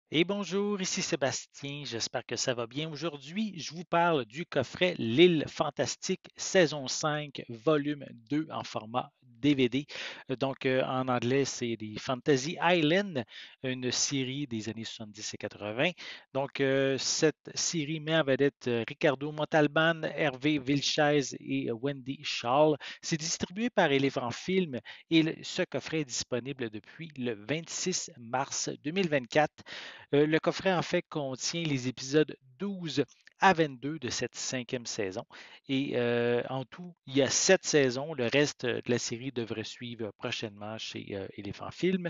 Et bonjour, ici Sébastien, j'espère que ça va bien. Aujourd'hui, je vous parle du coffret L'île fantastique, saison 5, volume 2 en format DVD. En anglais, c'est des Fantasy Island, une série des années 70 et 80. Cette série met en vedette Ricardo Montalban, Hervé Vilches et Wendy Schall. C'est distribué par Elephant Film et ce coffret est disponible depuis le 26 mars 2024. Le coffret, en fait, contient les épisodes 12 à 22 de cette cinquième saison. En tout, il y a 7 saisons. Le reste de la série devrait suivre prochainement chez Elephant Film.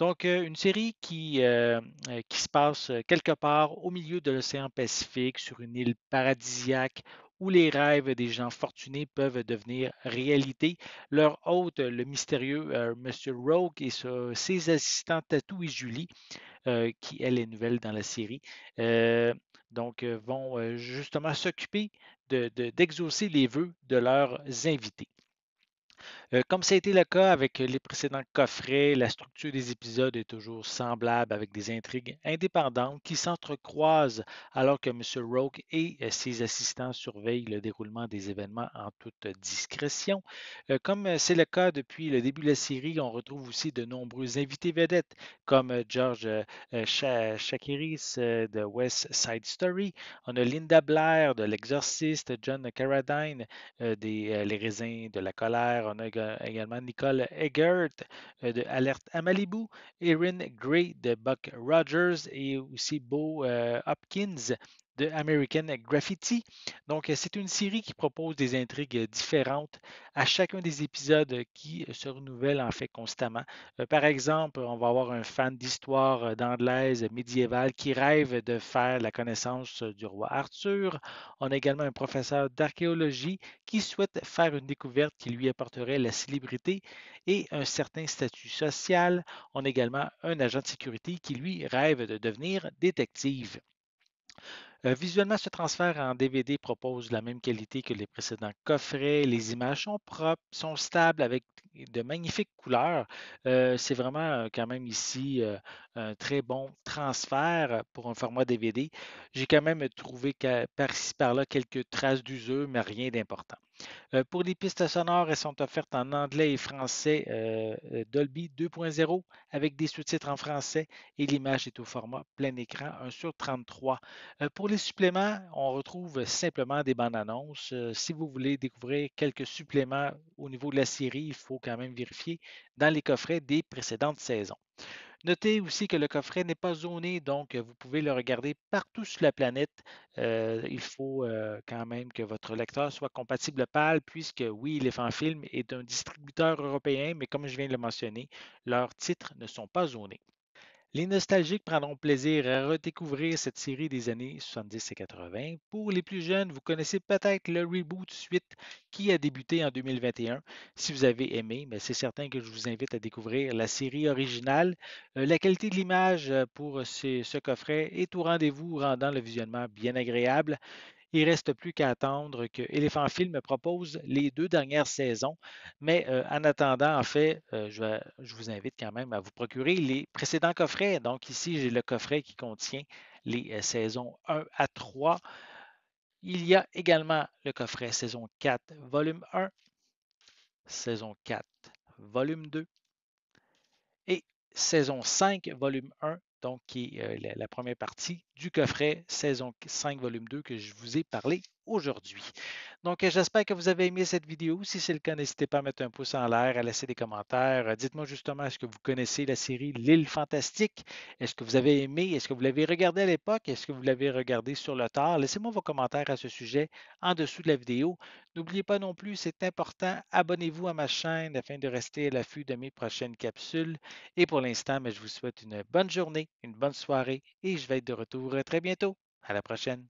Une série qui se passe quelque part au milieu de l'océan Pacifique, sur une île paradisiaque où les rêves des gens fortunés peuvent devenir réalité. Leur hôte, le mystérieux Monsieur Rogue et ses assistants Tatou et Julie, qui, elle, est nouvelle dans la série, vont justement s'occuper d'exaucer les vœux de leurs invités. Comme ça a été le cas avec les précédents coffrets, la structure des épisodes est toujours semblable avec des intrigues indépendantes qui s'entrecroisent alors que M. Rogue et ses assistants surveillent le déroulement des événements en toute discrétion. Comme c'est le cas depuis le début de la série, on retrouve aussi de nombreux invités vedettes comme George Chakiris de West Side Story. On a Linda Blair de L'Exorciste, John Carradine des Les raisins de la colère. On a également Nicole Eggert de Alerte à Malibu, Erin Gray de Buck Rogers et aussi Bo Hopkins de American Graffiti. C'est une série qui propose des intrigues différentes à chacun des épisodes qui se renouvellent en fait constamment. Par exemple, on va avoir un fan d'histoire d'anglaise médiévale qui rêve de faire la connaissance du roi Arthur. On a également un professeur d'archéologie qui souhaite faire une découverte qui lui apporterait la célébrité et un certain statut social. On a également un agent de sécurité qui lui rêve de devenir détective. Visuellement, ce transfert en DVD propose la même qualité que les précédents coffrets. Les images sont propres, sont stables avec de magnifiques couleurs. C'est vraiment quand même ici un très bon transfert pour un format DVD. J'ai quand même trouvé par-ci par-là quelques traces d'usure, mais rien d'important. Pour les pistes sonores, elles sont offertes en anglais et français Dolby 2.0 avec des sous-titres en français et l'image est au format plein écran 1 sur 33. Pour les suppléments, on retrouve simplement des bandes annonces. Si vous voulez découvrir quelques suppléments au niveau de la série, il faut quand même vérifier dans les coffrets des précédentes saisons. Notez aussi que le coffret n'est pas zoné, donc vous pouvez le regarder partout sur la planète. Il faut quand même que votre lecteur soit compatible PAL, puisque oui, Elephant Film est un distributeur européen, mais comme je viens de le mentionner, leurs titres ne sont pas zonés. Les nostalgiques prendront plaisir à redécouvrir cette série des années 70 et 80. Pour les plus jeunes, vous connaissez peut-être le reboot suite qui a débuté en 2021. Si vous avez aimé, mais c'est certain que je vous invite à découvrir la série originale. La qualité de l'image pour ce coffret est au rendez-vous, rendant le visionnement bien agréable. Il ne reste plus qu'à attendre que Elephant Film me propose les 2 dernières saisons. Mais en attendant, en fait, je vous invite quand même à vous procurer les précédents coffrets. Donc ici, j'ai le coffret qui contient les saisons 1 à 3. Il y a également le coffret saison 4, volume 1, saison 4, volume 2 et saison 5, volume 1, donc qui est la première partie du coffret saison 5, volume 2 que je vous ai parlé aujourd'hui. J'espère que vous avez aimé cette vidéo. Si c'est le cas, n'hésitez pas à mettre un pouce en l'air, à laisser des commentaires. Dites-moi justement, est-ce que vous connaissez la série L'île fantastique? Est-ce que vous avez aimé? Est-ce que vous l'avez regardé à l'époque? Est-ce que vous l'avez regardé sur le tard? Laissez-moi vos commentaires à ce sujet en dessous de la vidéo. N'oubliez pas non plus, c'est important, abonnez-vous à ma chaîne afin de rester à l'affût de mes prochaines capsules. Et pour l'instant, je vous souhaite une bonne journée, une bonne soirée et je vais être de retour très bientôt. À la prochaine.